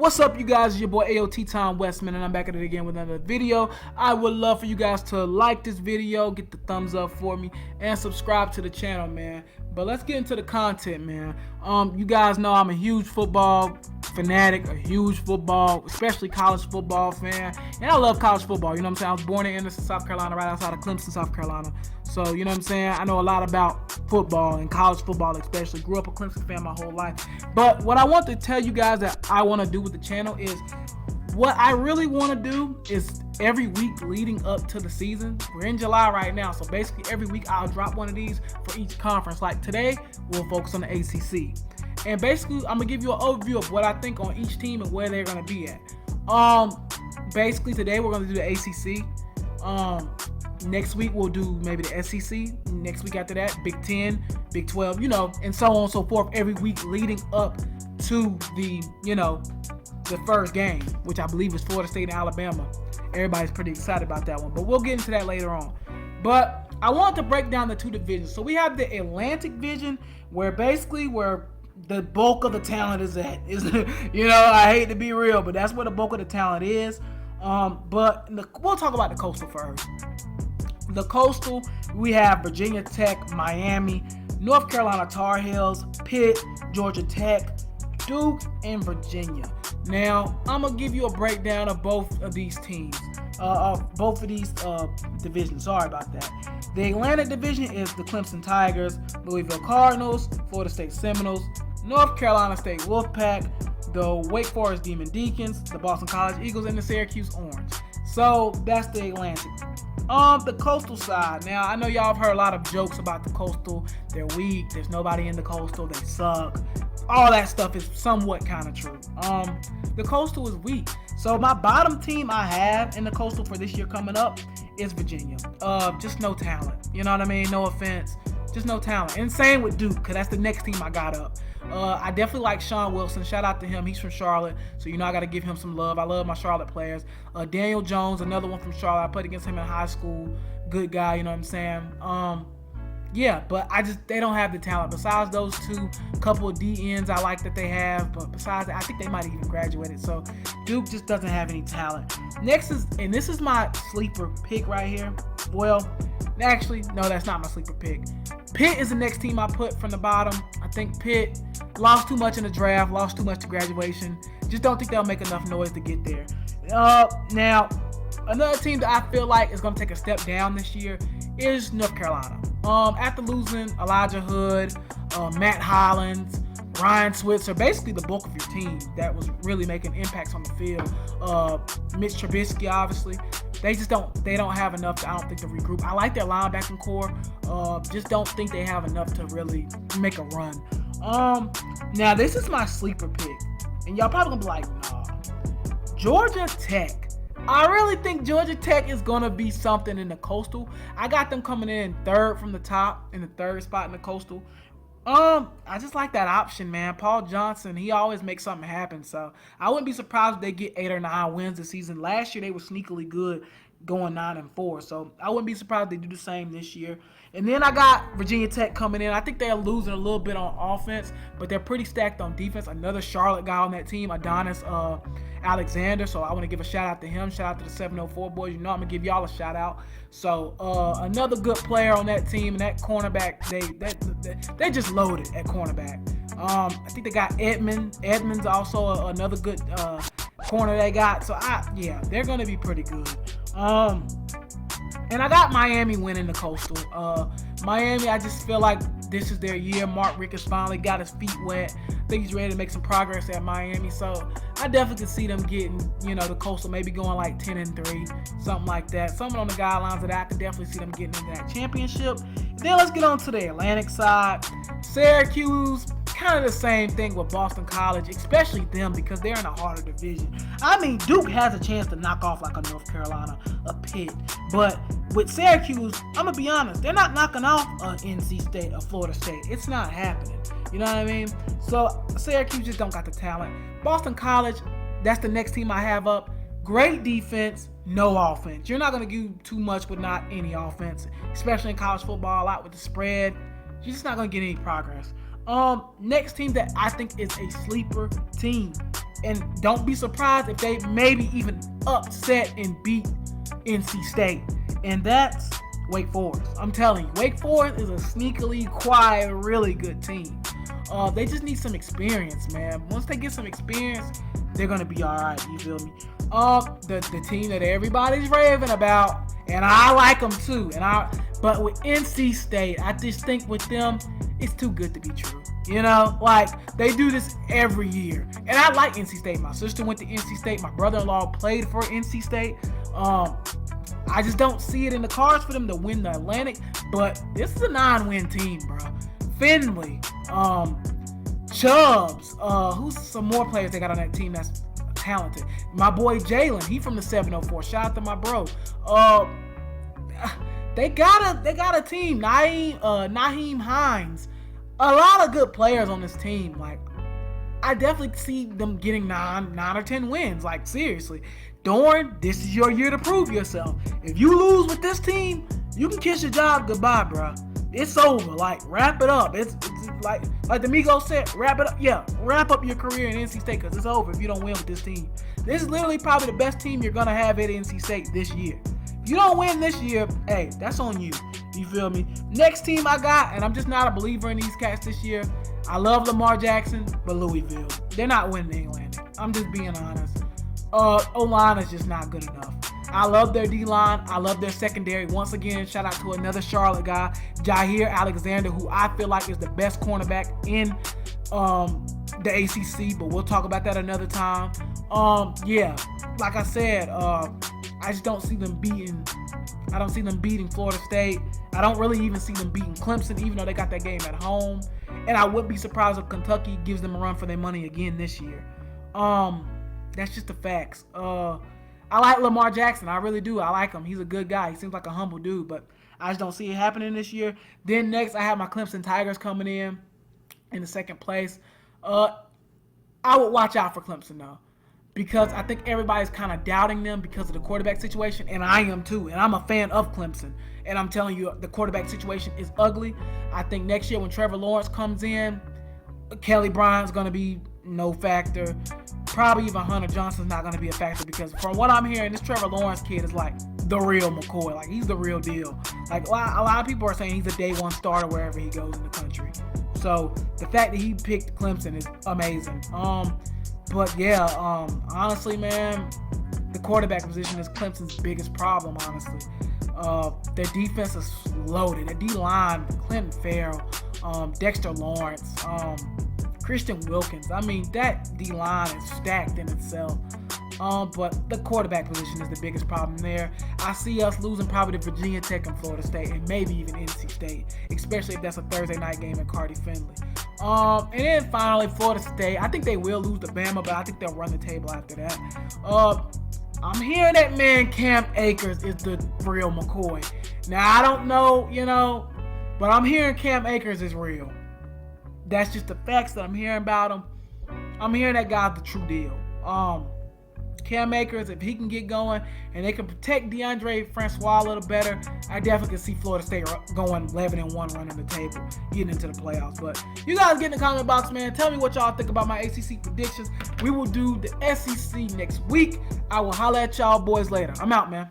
What's up, you guys? It's your boy AOT Tom Westman, and I'm back at it again with another video. I would love for you guys to like this video, get the thumbs up for me, and subscribe to the channel, man. But let's get into the content, man. You guys know I'm a huge football fanatic, a huge football, especially college football fan, and I love college football. You know what I'm saying? I was born in Anderson, South Carolina, right outside of Clemson, South Carolina. So, you know what I'm saying? I know a lot about football and college football especially. Grew up a Clemson fan my whole life. But what I want to tell you guys that I want to do with the channel is what I really want to do is every week leading up to the season. We're in July right now, so basically every week I'll drop one of these for each conference. Like today, we'll focus on the ACC. And basically, I'm going to give you an overview of what I think on each team and where they're going to be at. Basically, today we're going to do the ACC. Next week, we'll do maybe the SEC. Next week after that, Big 10, Big 12, you know, and so on and so forth every week leading up to the, you know, the first game, which I believe is Florida State and Alabama. Everybody's pretty excited about that one, but we'll get into that later on. But I want to break down the two divisions. So we have the Atlantic division, where basically the bulk of the talent is at. You know, I hate to be real, but that's where the bulk of the talent is. But we'll talk about the Coastal first. The Coastal, we have Virginia Tech, Miami, North Carolina Tar Heels, Pitt, Georgia Tech, Duke, and Virginia. Now, I'm going to give you a breakdown of both of these teams, both of these divisions. Sorry about that. The Atlantic division is the Clemson Tigers, Louisville Cardinals, Florida State Seminoles, North Carolina State Wolfpack, the Wake Forest Demon Deacons, the Boston College Eagles, and the Syracuse Orange. So that's the Atlantic. The Coastal side. Now, I know y'all have heard a lot of jokes about the Coastal. They're weak. There's nobody in the Coastal. They suck. All that stuff is somewhat kind of true. The Coastal is weak. So my bottom team I have in the Coastal for this year coming up is Virginia. Just no talent. You know what I mean? No offense. Just no talent. And same with Duke, because that's the next team I got up. I definitely like Sean Wilson. Shout out to him. He's from Charlotte, so you know I got to give him some love. I love my Charlotte players. Daniel Jones, another one from Charlotte. I played against him in high school. Good guy, you know what I'm saying? Yeah, but they don't have the talent. Besides those two, couple of DNs I like that they have, but besides that, I think they might have even graduated. So Duke just doesn't have any talent. Next is, and this is my sleeper pick right here. Well, actually, no, that's not my sleeper pick. Pitt is the next team I put from the bottom. I think Pitt lost too much in the draft, lost too much to graduation. Just don't think they'll make enough noise to get there. Now, another team that I feel like is going to take a step down this year is North Carolina. After losing Elijah Hood, Matt Hollins, Ryan Switzer, basically the bulk of your team that was really making impacts on the field. Mitch Trubisky, obviously. They don't have enough to, I don't think, to regroup. I like their linebacking core. Just don't think they have enough to really make a run. Now this is my sleeper pick. And y'all probably gonna be like, nah. Georgia Tech. I really think Georgia Tech is gonna be something in the Coastal. I got them coming in third from the top, in the third spot in the Coastal. I just like that option, man. Paul Johnson, he always makes something happen. So I wouldn't be surprised if they get 8 or 9 wins this season. Last year they were sneakily good, going 9-4. So I wouldn't be surprised if they do the same this year. And then I got Virginia Tech coming in. I think they're losing a little bit on offense, but they're pretty stacked on defense. Another Charlotte guy on that team, Adonis Alexander. So I want to give a shout out to him. Shout out to the 704 boys. You know I'm gonna give y'all a shout out. So another good player on that team, and that cornerback, they just loaded at cornerback. I think they got Edmonds also another good corner they got. So yeah, they're gonna be pretty good. And I got Miami winning the Coastal. Miami, I just feel like this is their year. Mark Ricketts finally got his feet wet. I think he's ready to make some progress at Miami. So I definitely could see them getting, you know, the Coastal maybe going like 10-3, something like that. Something on the guidelines that I could definitely see them getting into that championship. Then let's get on to the Atlantic side. Syracuse, kind of the same thing with Boston College, especially them because they're in a harder division. I mean, Duke has a chance to knock off like a North Carolina, a Pitt, but with Syracuse, I'm gonna be honest, they're not knocking off a NC State, a Florida State. It's not happening. You know what I mean? So Syracuse just don't got the talent. Boston College, that's the next team I have up. Great defense, no offense. You're not gonna do too much with not any offense, especially in college football. A lot with the spread, you're just not gonna get any progress. Next team that I think is a sleeper team And don't be surprised if they maybe even upset and beat NC State. And that's Wake Forest. I'm telling you, Wake Forest is a sneakily quiet, really good team. They just need some experience, man. Once they get some experience, they're going to be all right. You feel me? The team that everybody's raving about, and I like them too. But with NC State, I just think with them, it's too good to be true. You know, like they do this every year. And I like NC State. My sister went to NC State. My brother-in-law played for NC State. I just don't see it in the cards for them to win the Atlantic. But this is a 9-win team, bro. Finley, Chubbs, who's some more players they got on that team that's talented? My boy Jalen, he from the 704. Shout out to my bro. They got a team. Naheem Hines. A lot of good players on this team. Like, I definitely see them getting 9 or 10 wins. Like, seriously. Dorn, this is your year to prove yourself. If you lose with this team, you can kiss your job goodbye, bro. It's over. Like, wrap it up. It's like the Migos said, wrap it up. Yeah, wrap up your career in NC State because it's over if you don't win with this team. This is literally probably the best team you're going to have at NC State this year. If you don't win this year, hey, that's on you. You feel me? Next team I got, and I'm just not a believer in these cats this year. I love Lamar Jackson, but Louisville. They're not winning the Atlantic. I'm just being honest. O-line is just not good enough. I love their D-line. I love their secondary. Once again, shout out to another Charlotte guy, Jair Alexander, who I feel like is the best cornerback in the ACC, but we'll talk about that another time. Yeah, like I said, I just don't see them beating. I don't see them beating Florida State. I don't really even see them beating Clemson, even though they got that game at home. And I wouldn't be surprised if Kentucky gives them a run for their money again this year. That's just the facts. I like Lamar Jackson. I really do. I like him. He's a good guy. He seems like a humble dude, but I just don't see it happening this year. Then next, I have my Clemson Tigers coming in the second place. I would watch out for Clemson, though, because I think everybody's kind of doubting them because of the quarterback situation, and I am too, and I'm a fan of Clemson. And I'm telling you, the quarterback situation is ugly. I think next year when Trevor Lawrence comes in, Kelly Bryant's going to be no factor. Probably even Hunter Johnson's not going to be a factor because from what I'm hearing, this Trevor Lawrence kid is like the real McCoy. Like, he's the real deal. Like, a lot of people are saying he's a day one starter wherever he goes in the country. So the fact that he picked Clemson is amazing. But yeah, honestly, man, the quarterback position is Clemson's biggest problem, honestly. Their defense is loaded. Their D-line, Clinton Farrell, Dexter Lawrence, Christian Wilkins. I mean, that D-line is stacked in itself. But the quarterback position is the biggest problem there. I see us losing probably to Virginia Tech and Florida State and maybe even NC State, especially if that's a Thursday night game at Cardi Finley. And then finally, Florida State. I think they will lose to Bama, but I think they'll run the table after that. I'm hearing that man Cam Akers is the real McCoy. Now, I don't know, but I'm hearing Cam Akers is real. That's just the facts that I'm hearing about him. I'm hearing that guy's the true deal. Cam Akers, if he can get going and they can protect DeAndre Francois a little better, I definitely can see Florida State going 11-1 running the table, getting into the playoffs. But you guys get in the comment box, man. Tell me what y'all think about my ACC predictions. We will do the SEC next week. I will holler at y'all boys later. I'm out, man.